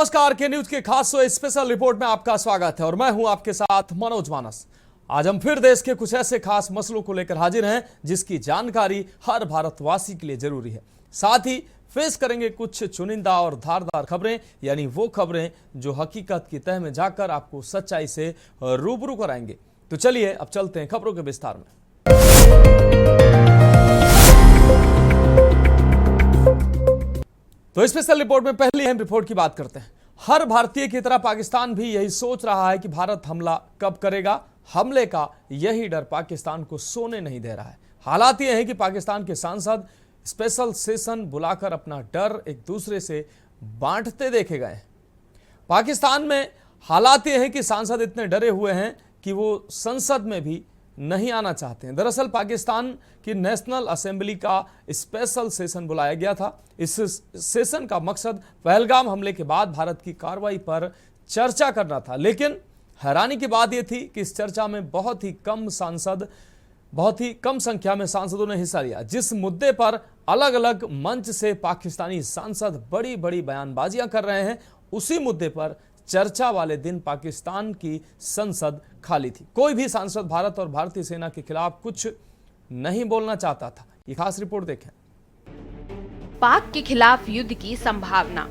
नमस्कार, के न्यूज के खास स्पेशल रिपोर्ट में आपका स्वागत है और मैं हूं आपके साथ मनोज मानस। आज हम फिर देश के कुछ ऐसे खास मसलों को लेकर हाजिर हैं जिसकी जानकारी हर भारतवासी के लिए जरूरी है। साथ ही फेस करेंगे कुछ चुनिंदा और धारदार खबरें, यानी वो खबरें जो हकीकत की तह में जाकर आपको सच्चाई से रूबरू कराएंगे। तो चलिए अब चलते हैं खबरों के विस्तार में। तो स्पेशल रिपोर्ट में पहली अहम रिपोर्ट की बात करते हैं। हर भारतीय की तरह पाकिस्तान भी यही सोच रहा है कि भारत हमला कब करेगा। हमले का यही डर पाकिस्तान को सोने नहीं दे रहा है। हालात ये हैं कि पाकिस्तान के सांसद स्पेशल सेशन बुलाकर अपना डर एक दूसरे से बांटते देखे गए हैं। पाकिस्तान में हालात ये हैं कि सांसद इतने डरे हुए हैं कि वो संसद में भी नहीं आना चाहते हैं। दरअसल पाकिस्तान की नेशनल असेंबली का स्पेशल सेशन बुलाया गया था। इस सेशन का मकसद पहलगाम हमले के बाद भारत की कार्रवाई पर चर्चा करना था, लेकिन हैरानी की बात यह थी कि इस चर्चा में बहुत ही कम संख्या में सांसदों ने हिस्सा लिया। जिस मुद्दे पर अलग अलग मंच से पाकिस्तानी सांसद बड़ी बड़ी बयानबाजियां कर रहे हैं, उसी मुद्दे पर चर्चा वाले दिन पाकिस्तान की संसद खाली थी। कोई भी सांसद भारत और भारतीय सेना के खिलाफ कुछ नहीं बोलना चाहता था। ये खास रिपोर्ट देखें। पाक के खिलाफ युद्ध की संभावना।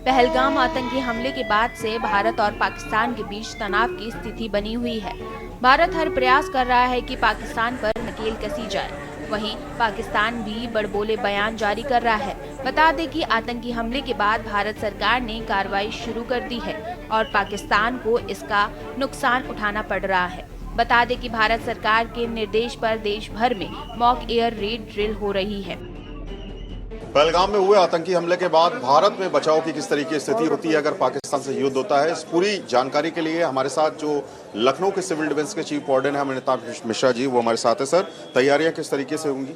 पहलगाम आतंकी हमले के बाद से भारत और पाकिस्तान के बीच तनाव की स्थिति बनी हुई है। भारत हर प्रयास कर रहा है कि पाकिस्तान पर नकेल कसी जाए, वहीं पाकिस्तान भी बड़बोले बयान जारी कर रहा है। बता दें कि आतंकी हमले के बाद भारत सरकार ने कार्रवाई शुरू कर दी है और पाकिस्तान को इसका नुकसान उठाना पड़ रहा है। बता दें कि भारत सरकार के निर्देश पर देश भर में मॉक एयर रेड ड्रिल हो रही है। पहलगाम में हुए आतंकी हमले के बाद भारत में बचाव की किस तरीके की स्थिति होती है अगर पाकिस्तान से युद्ध होता है, इस पूरी जानकारी के लिए हमारे साथ जो लखनऊ के सिविल डिफेंस के चीफ वार्डन है अमिताभ मिश्रा जी, वो हमारे साथ है। सर, तैयारियां किस तरीके से होंगी?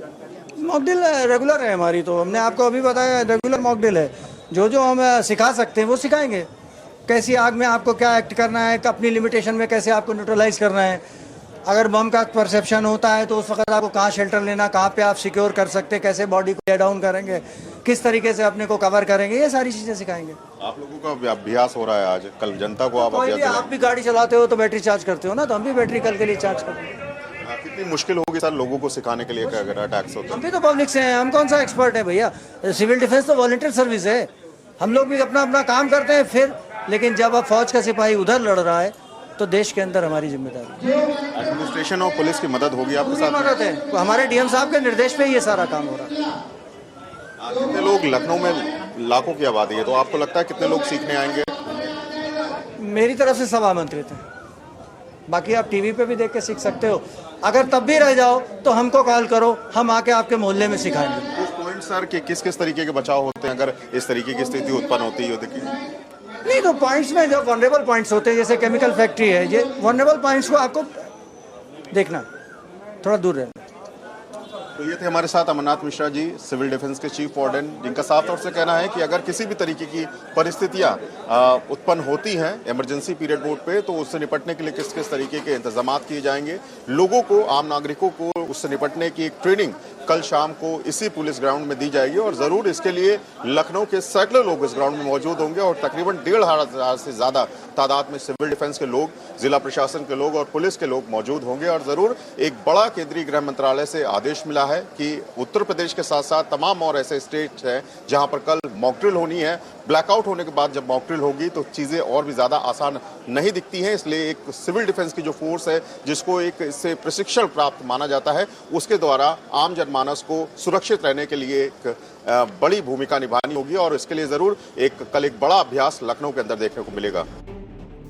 मॉक ड्रिल रेगुलर है हमारी, तो हमने आपको अभी बताया रेगुलर मॉक ड्रिल है। जो हम सिखा सकते हैं वो सिखाएंगे। कैसी आग में आपको क्या एक्ट करना है, अपनी लिमिटेशन में कैसे आपको न्यूट्रलाइज करना है। अगर बम का परसेप्शन होता है तो उस वक्त आपको कहाँ शेल्टर लेना, कहाँ पे आप सिक्योर कर सकते हैं, कैसे बॉडी को ले डाउन करेंगे, किस तरीके से अपने को कवर करेंगे, ये सारी चीज़ें सिखाएंगे। आप लोगों का अभ्यास हो रहा है आज, कल जनता को आप भी गाड़ी चलाते हो तो बैटरी चार्ज करते हो ना, तो हम भी बैटरी कल के लिए चार्ज करते हैं। कितनी मुश्किल होगी सर लोगों को सिखाने के लिए अगर अटैक्स होते हैं? हम भी तो पब्लिक से हैं, हम कौन सा एक्सपर्ट है भैया। सिविल डिफेंस तो वॉलंटियर सर्विस है, हम लोग भी अपना काम करते हैं फिर। लेकिन जब अब फौज का सिपाही उधर लड़ रहा है तो देश के अंदर हमारी जिम्मेदारी। एडमिनिस्ट्रेशन और पुलिस की मदद होगी आपके साथ? मदद है, तो हमारे डीएम साहब के निर्देश पे ये सारा काम हो रहा है। कितने लोग, लखनऊ में लाखों की आबादी है, तो आपको लगता है कितने लोग सीखने आएंगे? मेरी तरफ से सब आमंत्रित हैं, बाकी आप टीवी पे भी देख के सीख सकते हो। अगर तब भी रह जाओ तो हमको कॉल करो, हम आके आपके मोहल्ले में सिखाएंगे। कुछ पॉइंट सर कि किस तरीके के बचाव होते हैं अगर इस तरीके की स्थिति उत्पन्न होती है युद्ध की? नहीं, तो पॉइंट्स में जो वनरेबल पॉइंट्स होते हैं, जैसे केमिकल फैक्ट्री है, ये वनरेबल पॉइंट्स को आपको देखना, थोड़ा दूर रहना। तो ये थे हमारे साथ अमरनाथ मिश्रा जी, सिविल डिफेंस के चीफ वार्डन, जिनका साफ तौर से कहना है कि अगर किसी भी तरीके की परिस्थितियां उत्पन्न होती हैं इमरजेंसी पीरियड मोड पे, तो उससे निपटने के लिए किस किस तरीके के इंतजाम किए जाएंगे। लोगों को, आम नागरिकों को उससे निपटने की एक ट्रेनिंग कल शाम को इसी पुलिस ग्राउंड में दी जाएगी और जरूर इसके लिए लखनऊ के सैकड़ों लोग इस ग्राउंड में मौजूद होंगे और तकरीबन 1,500 से ज्यादा तादाद में सिविल डिफेंस के लोग, जिला प्रशासन के लोग और पुलिस के लोग मौजूद होंगे। और जरूर एक बड़ा केंद्रीय गृह मंत्रालय से आदेश मिला है कि उत्तर प्रदेश के साथ साथ तमाम और ऐसे स्टेट हैं जहां पर कल मॉक ड्रिल होनी है। ब्लैकआउट होने के बाद जब मॉक ड्रिल होगी तो चीजें और भी ज्यादा आसान नहीं दिखती हैं, इसलिए एक सिविल डिफेंस की जो फोर्स है, जिसको एक इससे प्रशिक्षण प्राप्त माना जाता है, उसके द्वारा आम जनमानस को सुरक्षित रहने के लिए एक बड़ी भूमिका निभानी होगी और इसके लिए जरूर कल एक बड़ा अभ्यास लखनऊ के अंदर देखने को मिलेगा।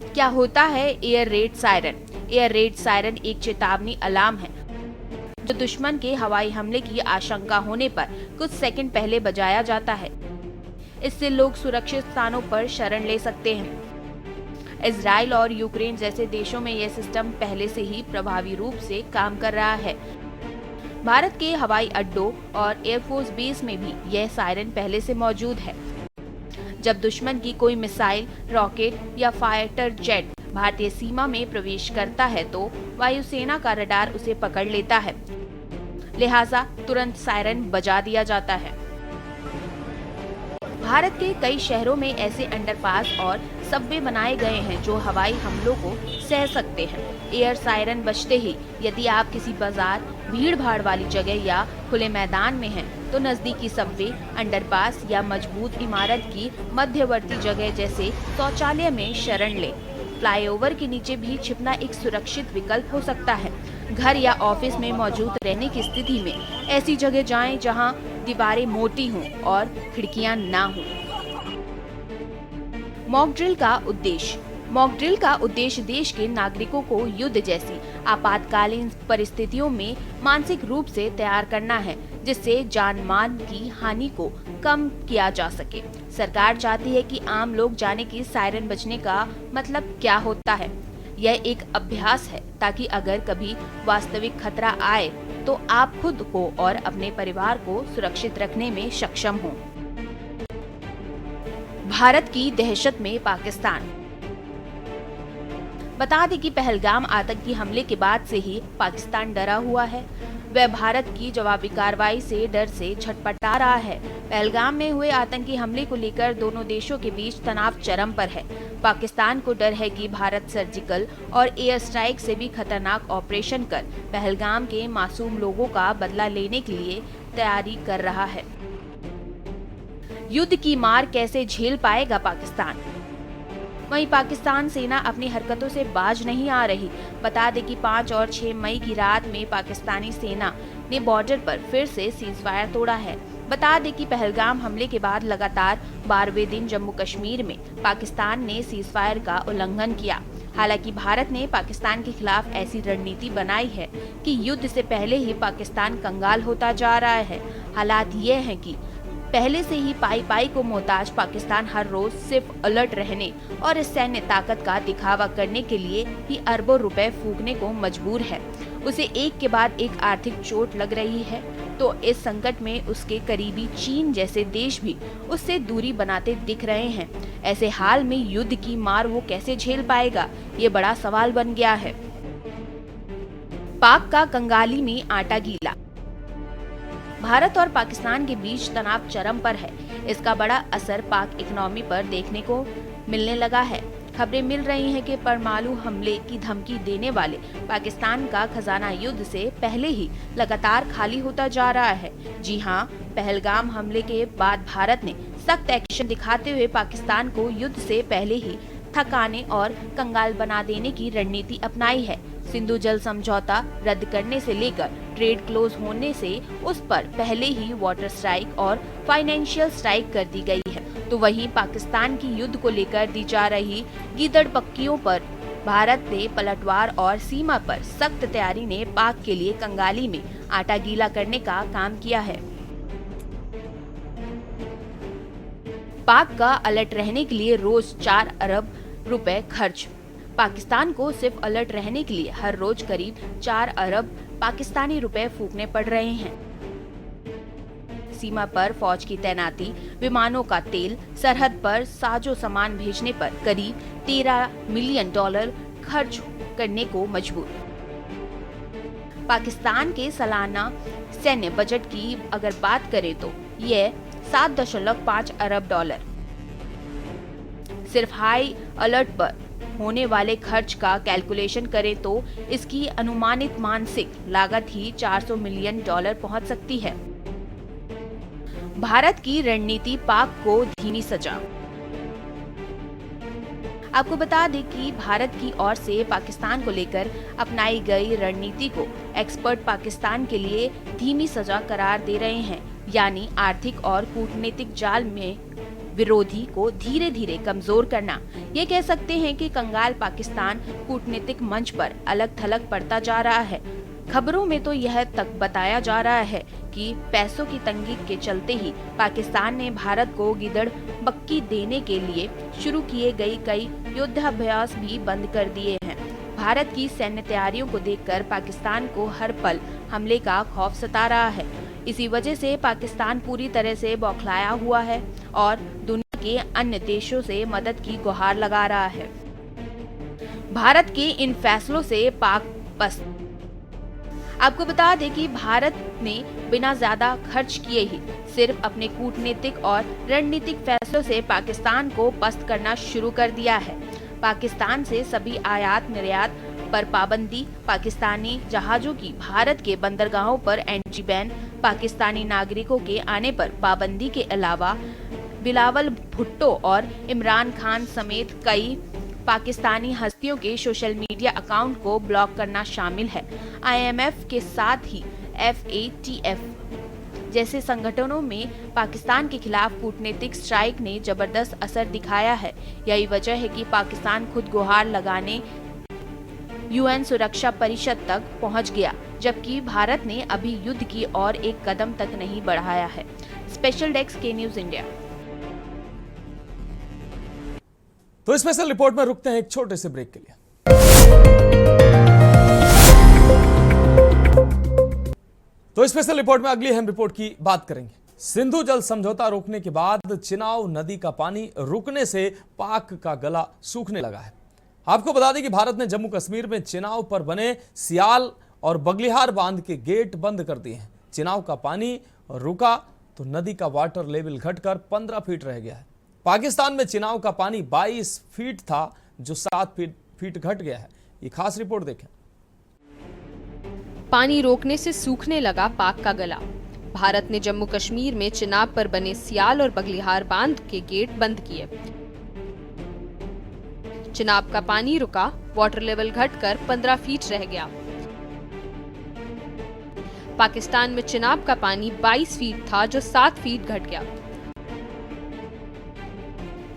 क्या होता है air red siren? Air red siren एक चेतावनी अलार्म है जो दुश्मन के हवाई हमले की आशंका होने पर कुछ सेकंड पहले बजाया जाता है। इससे लोग सुरक्षित स्थानों पर शरण ले सकते हैं। इजराइल और यूक्रेन जैसे देशों में यह सिस्टम पहले से ही प्रभावी रूप से काम कर रहा है। भारत के हवाई अड्डों और एयरफोर्स बेस में भी यह सायरन पहले से मौजूद है। जब दुश्मन की कोई मिसाइल, रॉकेट या फाइटर जेट भारतीय सीमा में प्रवेश करता है तो वायुसेना का रडार उसे पकड़ लेता है, लिहाजा तुरंत सायरन बजा दिया जाता है। भारत के कई शहरों में ऐसे अंडरपास और सबवे बनाए गए हैं जो हवाई हमलों को सह सकते हैं। एयर सायरन बजते ही यदि आप किसी बाजार, भीड़ भाड़ वाली जगह या खुले मैदान में हैं, तो नजदीकी सबवे, अंडरपास या मजबूत इमारत की मध्यवर्ती जगह जैसे शौचालय में शरण लें। फ्लाईओवर के नीचे भी छिपना एक सुरक्षित विकल्प हो सकता है। घर या ऑफिस में मौजूद रहने की स्थिति में ऐसी जगह जाएं जहां दीवारें मोटी हों और खिड़कियां ना हों। मॉक ड्रिल का उद्देश्य। मॉक ड्रिल का उद्देश्य देश के नागरिकों को युद्ध जैसी आपातकालीन परिस्थितियों में मानसिक रूप से तैयार करना है, जिससे जान माल की हानि को कम किया जा सके। सरकार चाहती है कि आम लोग जाने कि सायरन बजने का मतलब क्या होता है। यह एक अभ्यास है ताकि अगर कभी वास्तविक खतरा आए तो आप खुद को और अपने परिवार को सुरक्षित रखने में सक्षम हों। भारत की दहशत में पाकिस्तान। बता दें कि पहलगाम आतंकी हमले के बाद से ही पाकिस्तान डरा हुआ है। वह भारत की जवाबी कार्रवाई से डर से छटपटा रहा है। पहलगाम में हुए आतंकी हमले को लेकर दोनों देशों के बीच तनाव चरम पर है। पाकिस्तान को डर है कि भारत सर्जिकल और एयर स्ट्राइक से भी खतरनाक ऑपरेशन कर पहलगाम के मासूम लोगों का बदला लेने के लिए तैयारी कर रहा है। युद्ध की मार कैसे झेल पाएगा पाकिस्तान? वहीं पाकिस्तान सेना अपनी हरकतों से बाज नहीं आ रही। बता दें कि 5 और 6 मई की रात में पाकिस्तानी सेना ने बॉर्डर पर फिर से सीजफायर तोड़ा है। बता दें कि पहलगाम हमले के बाद लगातार 12वें दिन जम्मू कश्मीर में पाकिस्तान ने सीजफायर का उल्लंघन किया। हालांकि भारत ने पाकिस्तान के खिलाफ ऐसी रणनीति बनाई है कि युद्ध से पहले ही पाकिस्तान कंगाल होता जा रहा है। हालात ये हैं कि पहले से ही पाई को मोहताज पाकिस्तान हर रोज सिर्फ अलर्ट रहने और इस सैन्य ताकत का दिखावा करने के लिए ही अरबों रुपए फूकने को मजबूर है। उसे एक के बाद एक आर्थिक चोट लग रही है, तो इस संकट में उसके करीबी चीन जैसे देश भी उससे दूरी बनाते दिख रहे हैं। ऐसे हाल में युद्ध की मार वो कैसे झेल पाएगा, ये बड़ा सवाल बन गया है। पाक का कंगाली में आटा गीला। भारत और पाकिस्तान के बीच तनाव चरम पर है। इसका बड़ा असर पाक इकोनॉमी पर देखने को मिलने लगा है। खबरें मिल रही हैं कि परमाणु हमले की धमकी देने वाले पाकिस्तान का खजाना युद्ध से पहले ही लगातार खाली होता जा रहा है। जी हां, पहलगाम हमले के बाद भारत ने सख्त एक्शन दिखाते हुए पाकिस्तान को युद्ध से पहले ही थकाने और कंगाल बना देने की रणनीति अपनाई है। सिंधु जल समझौता रद्द करने से लेकर ट्रेड क्लोज होने से उस पर पहले ही वाटर स्ट्राइक और फाइनेंशियल स्ट्राइक कर दी गई है। तो वहीं पाकिस्तान की युद्ध को लेकर दी जा रही गीदड़ पक्कियों पर भारत ने पलटवार और सीमा पर सख्त तैयारी ने पाक के लिए कंगाली में आटा गीला करने का काम किया है। पाक का अलर्ट रहने के लिए रोज 4 अरब रुपए खर्च। पाकिस्तान को सिर्फ अलर्ट रहने के लिए हर रोज करीब 4 अरब पाकिस्तानी रुपए फूकने पड़ रहे हैं। सीमा पर फौज की तैनाती, विमानों का तेल, सरहद पर साजो सामान भेजने पर करीब $13 मिलियन खर्च करने को मजबूर। पाकिस्तान के सालाना सैन्य बजट की अगर बात करें तो यह $7.5 अरब। सिर्फ हाई अलर्ट पर होने वाले खर्च का कैलकुलेशन करें तो इसकी अनुमानित मानसिक लागत ही $400 मिलियन पहुंच सकती है। भारत की रणनीति, पाक को धीमी सजा। आपको बता दें कि भारत की ओर से पाकिस्तान को लेकर अपनाई गई रणनीति को एक्सपर्ट पाकिस्तान के लिए धीमी सजा करार दे रहे हैं, यानी आर्थिक और कूटनीतिक जाल में विरोधी को धीरे धीरे कमजोर करना। ये कह सकते हैं कि कंगाल पाकिस्तान कूटनीतिक मंच पर अलग थलग पड़ता जा रहा है। खबरों में तो यह तक बताया जा रहा है कि पैसों की तंगी के चलते ही पाकिस्तान ने भारत को गिदड़ बक्की देने के लिए शुरू किए गए कई युद्धाभ्यास भी बंद कर दिए हैं। भारत की सैन्य तैयारियों को देखकर पाकिस्तान को हर पल हमले का खौफ सता रहा है। इसी वजह से पाकिस्तान पूरी तरह से बौखलाया हुआ है और दुनिया के अन्य देशों से मदद की गुहार लगा रहा है। भारत के इन फैसलों से पाक पस्त। आपको बता दें कि भारत ने बिना ज्यादा खर्च किए ही सिर्फ अपने कूटनीतिक और रणनीतिक फैसलों से पाकिस्तान को पस्त करना शुरू कर दिया है। पाकिस्तान से सभी आयात निर्यात पर पाबंदी, पाकिस्तानी जहाजों की भारत के बंदरगाहों पर एंट्री बैन, पाकिस्तानी नागरिकों के आने पर पाबंदी के अलावा बिलावल भुट्टो और इमरान खान समेत कई पाकिस्तानी हस्तियों के सोशल मीडिया अकाउंट को ब्लॉक करना शामिल है। IMF के साथ ही FATF जैसे संगठनों में पाकिस्तान के खिलाफ कूटनीतिक स्ट्राइक ने जबरदस्त असर दिखाया है। यही वजह है कि पाकिस्तान खुद गुहार लगाने UN सुरक्षा परिषद तक पहुंच गया, जबकि भारत ने अभी युद्ध की ओर एक कदम तक नहीं बढ़ाया है। स्पेशल डेस्क के न्यूज इंडिया। तो स्पेशल रिपोर्ट में रुकते हैं एक छोटे से ब्रेक के लिए। तो स्पेशल रिपोर्ट में अगली अहम रिपोर्ट की बात करेंगे। सिंधु जल समझौता रोकने के बाद चिनाब नदी का पानी रुकने से पाक का गला सूखने लगा है। आपको बता दें कि भारत ने जम्मू कश्मीर में चिनाब पर बने सियाल और बगलिहार बांध के गेट बंद कर दिए हैं। चिनाब का पानी रुका तो नदी का वाटर लेवल घटकर 15 फीट रह गया है। पाकिस्तान में चिनाब का पानी 22 फीट था, जो 7 फीट घट गया है। ये खास रिपोर्ट देखें। पानी रोकने से सूखने लगा पाक का गला। भारत ने जम्मू कश्मीर में चिनाब पर बने सियाल और बगलिहार बांध के गेट बंद किए। चिनाब का पानी रुका, वाटर लेवल घटकर 15 फीट रह गया। पाकिस्तान में चिनाब का पानी 22 फीट था, जो 7 फीट घट गया।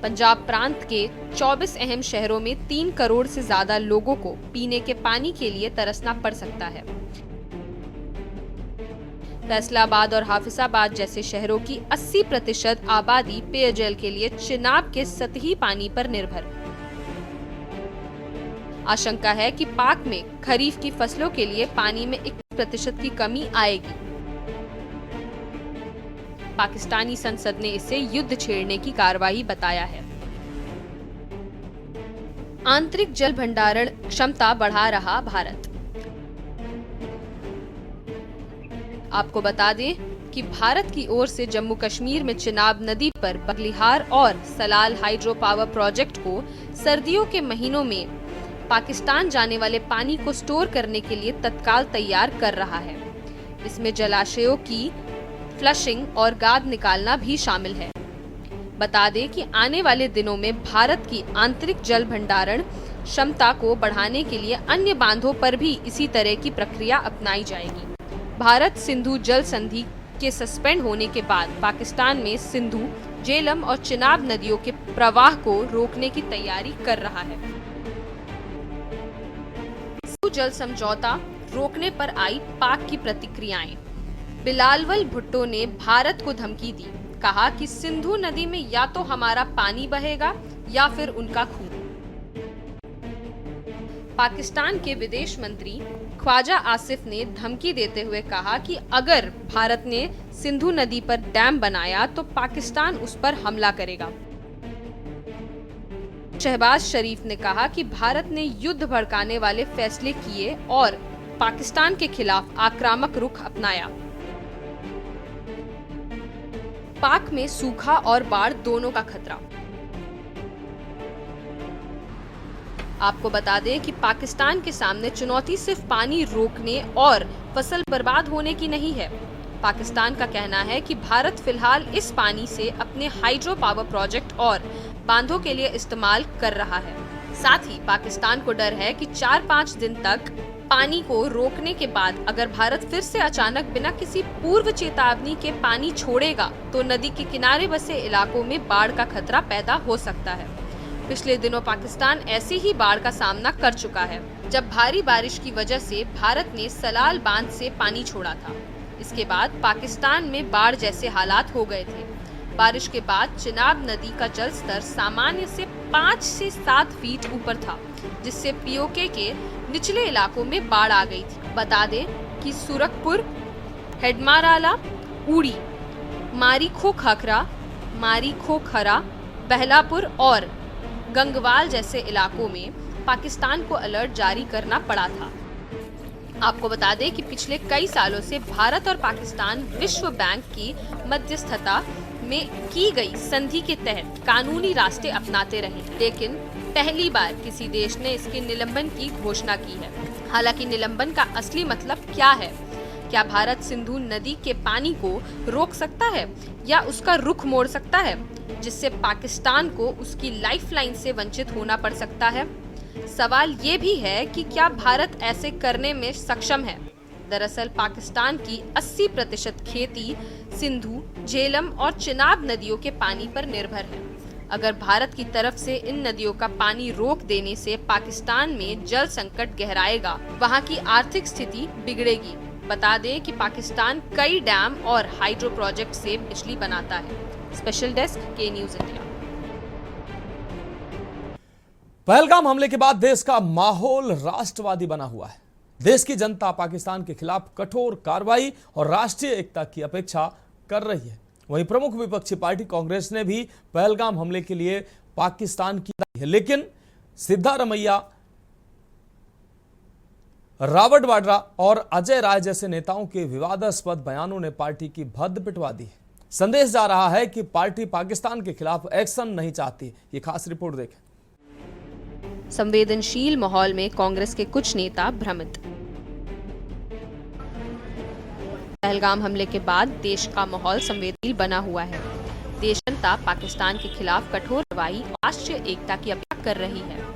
पंजाब प्रांत के 24 अहम शहरों में 3 करोड़ से ज्यादा लोगों को पीने के पानी के लिए तरसना पड़ सकता है। फैसलाबाद और हाफिजाबाद जैसे शहरों की 80% आबादी पेयजल के लिए चिनाब के सतही पानी पर निर्भर। आशंका है कि पाक में खरीफ की फसलों के लिए पानी में 21% की कमी आएगी। पाकिस्तानी संसद ने इसे युद्ध छेड़ने की कार्रवाई बताया है। आंतरिक जल भंडारण क्षमता बढ़ा रहा भारत। आपको बता दें कि भारत की ओर से जम्मू कश्मीर में चिनाब नदी पर बगलिहार और सलाल हाइड्रो पावर प्रोजेक्ट को सर्दियों के महीनों में पाकिस्तान जाने वाले पानी को स्टोर करने के लिए तत्काल तैयार कर रहा है। इसमें जलाशयों की फ्लशिंग और गाद निकालना भी शामिल है। बता दें कि आने वाले दिनों में भारत की आंतरिक जल भंडारण क्षमता को बढ़ाने के लिए अन्य बांधों पर भी इसी तरह की प्रक्रिया अपनाई जाएगी। भारत सिंधु जल संधि के सस्पेंड होने के बाद पाकिस्तान में सिंधु, झेलम और चिनाब नदियों के प्रवाह को रोकने की तैयारी कर रहा है। सिंधु जल समझौता रोकने पर आई पाक की प्रतिक्रियाएं। बिलावल भुट्टो ने भारत को धमकी दी, कहा कि सिंधु नदी में या तो हमारा पानी बहेगा या फिर उनका खून। पाकिस्तान के विदेश मंत्री ख्वाजा आसिफ ने धमकी देते हुए कहा कि अगर भारत ने सिंधु नदी पर डैम बनाया तो पाकिस्तान उस पर हमला करेगा। शहबाज शरीफ ने कहा कि भारत ने युद्ध भड़काने वाले फैसले किए और पाकिस्तान के खिलाफ आक्रामक रुख अपनाया। पाक में सूखा और बाढ़ दोनों का खतरा। आपको बता दें कि पाकिस्तान के सामने चुनौती सिर्फ पानी रोकने और फसल बर्बाद होने की नहीं है। पाकिस्तान का कहना है कि भारत फिलहाल इस पानी से अपने हाइड्रो पावर प्रोजेक्ट और बांधों के लिए इस्तेमाल कर रहा है। साथ ही पाकिस्तान को डर है कि 4-5 दिन तक पानी को रोकने के बाद अगर भारत फिर से अचानक बिना किसी पूर्व चेतावनी के पानी छोड़ेगा तो नदी के किनारे बसे इलाकों में बाढ़ का खतरा पैदा हो सकता है। पिछले दिनों पाकिस्तान ऐसे ही बाढ़ का सामना कर चुका है, जब भारी बारिश की वजह से भारत ने सलाल बांध से पानी छोड़ा था। इसके बाद पाकिस्तान में बाढ़ जैसे हालात हो गए थे। बारिश के बाद चिनाब नदी का जल स्तर सामान्य से 5 से 7 फीट ऊपर था, जिससे पीओके के निचले इलाकों में बाढ़ आ गई थी। बता दें कि सुरखपुर, हेडमाराला, उड़ी, मारीखो खखरा, मारीखो खरा, बहलापुर और गंगवाल जैसे इलाकों में पाकिस्तान को अलर्ट जारी करना पड़ा था। आपको बता दें कि पिछले कई सालों से भारत और पाकिस्तान विश्व बैंक की मध्यस्थता में की गई संधि के तहत कानूनी रास्ते अपनाते रहे, लेकिन पहली बार किसी देश ने इसके निलंबन की घोषणा की है। हालांकि निलंबन का असली मतलब क्या है? क्या भारत सिंधु नदी के पानी को रोक सकता है या उसका रुख मोड़ सकता है, जिससे पाकिस्तान को उसकी लाइफलाइन से वंचित होना पड़ सकता है? सवाल ये भी है कि क्या भारत ऐसे करने में सक्षम है? दरअसल पाकिस्तान की 80% खेती सिंधु, झेलम और चिनाब नदियों के पानी पर निर्भर है। अगर भारत की तरफ से इन नदियों का पानी रोक देने से पाकिस्तान में जल संकट गहराएगा, वहाँ की आर्थिक स्थिति बिगड़ेगी। बता दें कि पाकिस्तान कई डैम और हाइड्रो प्रोजेक्ट से बिजली बनाता है। स्पेशल डेस्क के न्यूज इंडिया। पहलगाम हमले के बाद देश का माहौल राष्ट्रवादी बना हुआ है। देश की जनता पाकिस्तान के खिलाफ कठोर कार्रवाई और राष्ट्रीय एकता की अपेक्षा कर रही है। वहीं प्रमुख विपक्षी पार्टी कांग्रेस ने भी पहलगाम हमले के लिए पाकिस्तान की है, लेकिन सिद्धारमैया, रॉबर्ट वाड्रा और अजय राय जैसे नेताओं के विवादास्पद बयानों ने पार्टी की भद्द पिटवा दी है। संदेश जा रहा है कि पार्टी पाकिस्तान के खिलाफ एक्शन नहीं चाहती। ये खास रिपोर्ट देखें। संवेदनशील माहौल में कांग्रेस के कुछ नेता भ्रमित। पहलगाम हमले के बाद देश का माहौल संवेदनशील बना हुआ है। देश जनता पाकिस्तान के खिलाफ कठोर कार्रवाई और राष्ट्रीय एकता की अपेक्षा कर रही है।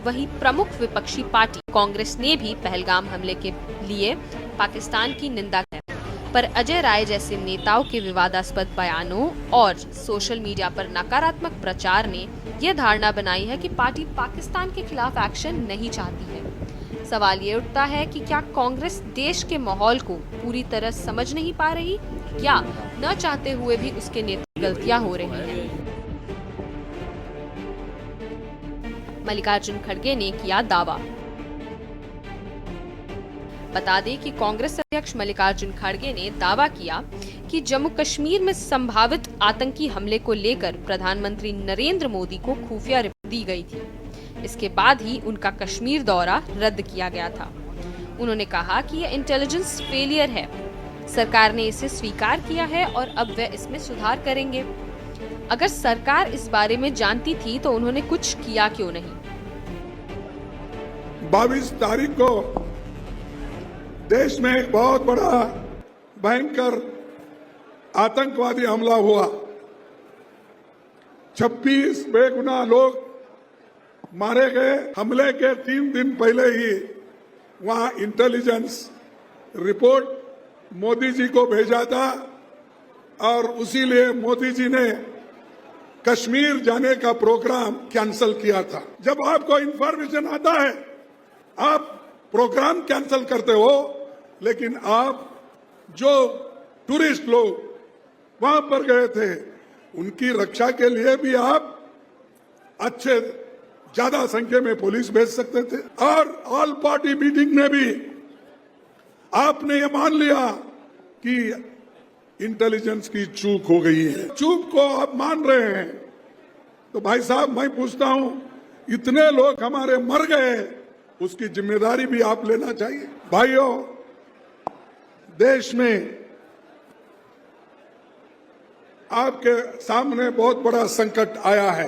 वहीं प्रमुख विपक्षी पार्टी कांग्रेस ने भी पहलगाम हमले के लिए पाकिस्तान की निंदा की, पर अजय राय जैसे नेताओं के विवादास्पद बयानों और सोशल मीडिया पर नकारात्मक प्रचार ने यह धारणा बनाई है कि पार्टी पाकिस्तान के खिलाफ एक्शन नहीं चाहती है। सवाल ये उठता है कि क्या कांग्रेस देश के माहौल को पूरी तरह समझ नहीं पा रही या न चाहते हुए भी उसके नेता गलतियां हो रही हैं? मल्लिकार्जुन खड़गे ने किया दावा। बता दें कि कांग्रेस अध्यक्ष मल्लिकार्जुन खड़गे ने दावा किया कि जम्मू कश्मीर में संभावित आतंकी हमले को लेकर प्रधानमंत्री नरेंद्र मोदी को खुफिया रिपोर्ट दी गई थी। इसके बाद ही उनका कश्मीर दौरा रद्द किया गया था। उन्होंने कहा कि यह इंटेलिजेंस फेलियर है। सरकार ने इसे स्वीकार किया है और अब वह इसमें सुधार करेंगे। अगर सरकार इस बारे में जानती थी तो उन्होंने कुछ किया क्यों नहीं? 22 तारीख को देश में एक बहुत बड़ा भयंकर आतंकवादी हमला हुआ। 26 बेगुनाह लोग मारे गए। हमले के 3 दिन पहले ही वहां इंटेलिजेंस रिपोर्ट मोदी जी को भेजा था और उसी लिए मोदी जी ने कश्मीर जाने का प्रोग्राम कैंसिल किया था। जब आपको इंफॉर्मेशन आता है आप प्रोग्राम कैंसिल करते हो, लेकिन आप जो टूरिस्ट लोग वहां पर गए थे उनकी रक्षा के लिए भी आप अच्छे ज्यादा संख्या में पुलिस भेज सकते थे। और ऑल पार्टी मीटिंग में भी आपने ये मान लिया कि इंटेलिजेंस की चूक हो गई है। चूक को आप मान रहे हैं तो भाई साहब मैं पूछता हूं, इतने लोग हमारे मर गए, उसकी जिम्मेदारी भी आप लेना चाहिए। भाइयों, देश में आपके सामने बहुत बड़ा संकट आया है।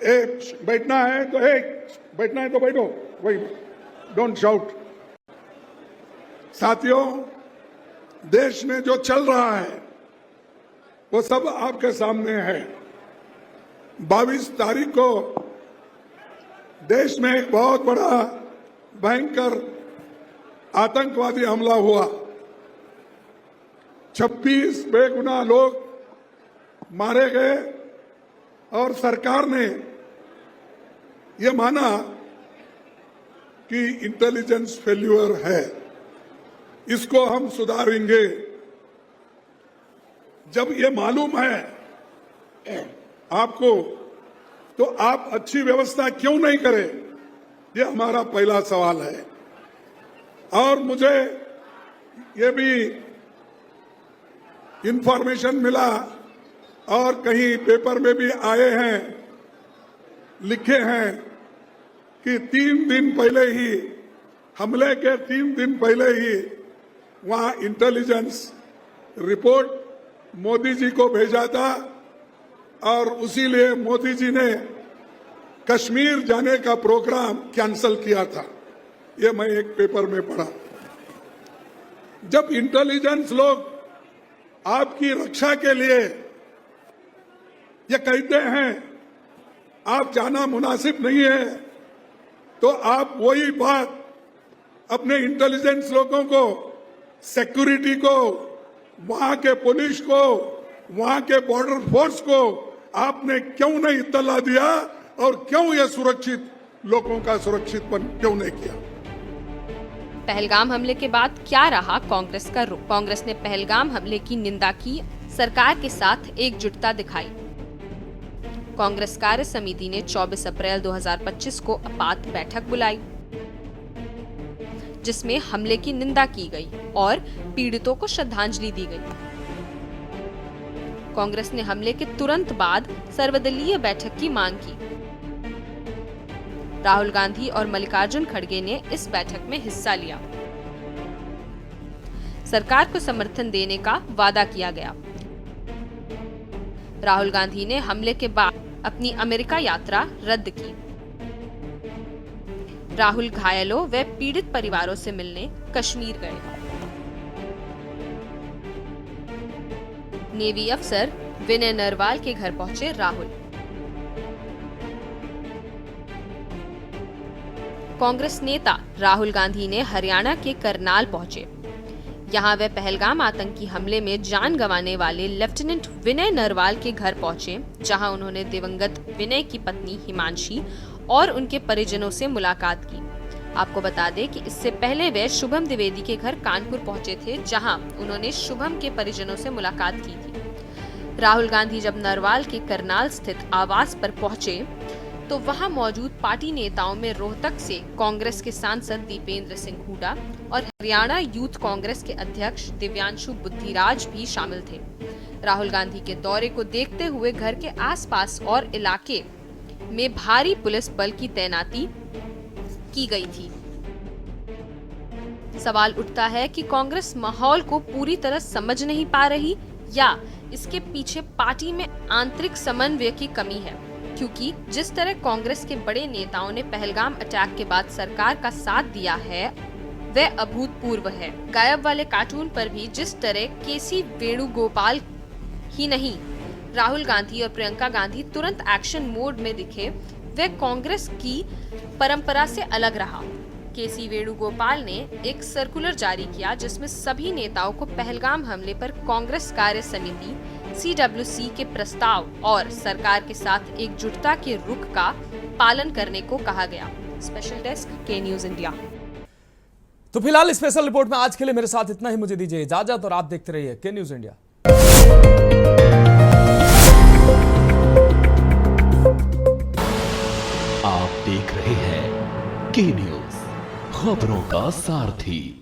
एक बैठना है तो बैठो, वही डोंट शाउट। साथियों, देश में जो चल रहा है वो सब आपके सामने है। 22 तारीख को देश में एक बहुत बड़ा भयंकर आतंकवादी हमला हुआ। 26 बेगुनाह लोग मारे गए और सरकार ने यह माना कि इंटेलिजेंस फेल्यूर है, इसको हम सुधारेंगे। जब ये मालूम है आपको तो आप अच्छी व्यवस्था क्यों नहीं करें? ये हमारा पहला सवाल है। और मुझे ये भी इंफॉर्मेशन मिला और कहीं पेपर में भी आए हैं, लिखे हैं कि 3 दिन पहले ही हमले के 3 दिन पहले ही वहां इंटेलिजेंस रिपोर्ट मोदी जी को भेजा था और उसी लिए मोदी जी ने कश्मीर जाने का प्रोग्राम कैंसिल किया था। ये मैं एक पेपर में पढ़ा। जब इंटेलिजेंस लोग आपकी रक्षा के लिए ये कहते हैं आप जाना मुनासिब नहीं है, तो आप वही बात अपने इंटेलिजेंस लोगों को, सिक्योरिटी को, वहां के पुलिस को, वहां के बॉर्डर फोर्स को आपने क्यों नहीं इत्तला दिया और क्यों ये सुरक्षित लोगों का सुरक्षितपन क्यों नहीं किया? पहलगाम हमले के बाद क्या रहा कांग्रेस का रुख? कांग्रेस ने पहलगाम हमले की निंदा की, सरकार के साथ एकजुटता दिखाई। कांग्रेस कार्य समिति ने 24 अप्रैल 2025 को आपात बैठक बुलाई, जिसमें हमले की निंदा की गई और पीड़ितों को श्रद्धांजलि दी गई। कांग्रेस ने हमले के तुरंत बाद सर्वदलीय बैठक की मांग की। राहुल गांधी और मल्लिकार्जुन खड़गे ने इस बैठक में हिस्सा लिया। सरकार को समर्थन देने का वादा किया गया। राहुल गांधी ने हमले के बाद अपनी अमेरिका यात्रा रद्द की। राहुल घायलों व पीड़ित परिवारों से मिलने कश्मीर गए। नेवी अफसर विनय नरवाल के घर पहुंचे राहुल। कांग्रेस नेता राहुल गांधी ने हरियाणा के करनाल पहुंचे। यहां वे पहलगाम आतंकी हमले में जान गंवाने वाले लेफ्टिनेंट विनय नरवाल के घर पहुंचे, जहां उन्होंने दिवंगत विनय की पत्नी हिमांशी और उनके परिजनों से मुलाकात की। आपको बता दें कि इससे पहले वे शुभम द्विवेदी के घर कानपुर पहुंचे थे, जहां उन्होंने शुभम के परिजनों से मुलाकात की थी। राहुल गांधी जब नरवाल के करनाल स्थित आवास पर पहुंचे तो वहां मौजूद पार्टी नेताओं में रोहतक से कांग्रेस के सांसद दीपेंद्र सिंह हुड्डा और हरियाणा यूथ कांग्रेस के अध्यक्ष दिव्यांशु बुद्धिराज भी शामिल थे। राहुल गांधी के दौरे को देखते हुए घर के आसपास और इलाके में भारी पुलिस बल की तैनाती की गई थी। सवाल उठता है कि कांग्रेस माहौल को पूरी तरह समझ नहीं पा रही या इसके पीछे पार्टी में आंतरिक समन्वय की कमी है, क्योंकि जिस तरह कांग्रेस के बड़े नेताओं ने पहलगाम अटैक के बाद सरकार का साथ दिया है वह अभूतपूर्व है। गायब वाले कार्टून पर भी जिस तरह केसी वेणुगोपाल ही नहीं, राहुल गांधी और प्रियंका गांधी तुरंत एक्शन मोड में दिखे, वह कांग्रेस की परंपरा से अलग रहा। केसी वेणुगोपाल ने एक सर्कुलर जारी किया जिसमें सभी नेताओं को पहलगाम हमले पर कांग्रेस कार्य समिति CWC के प्रस्ताव और सरकार के साथ एकजुटता के रुख का पालन करने को कहा गया। स्पेशल डेस्क के न्यूज इंडिया। तो फिलहाल स्पेशल रिपोर्ट में आज के लिए मेरे साथ इतना ही। मुझे दीजिए इजाजत और आप देखते रहिए के न्यूज इंडिया। आप देख रहे हैं के न्यूज, खबरों का सारथी।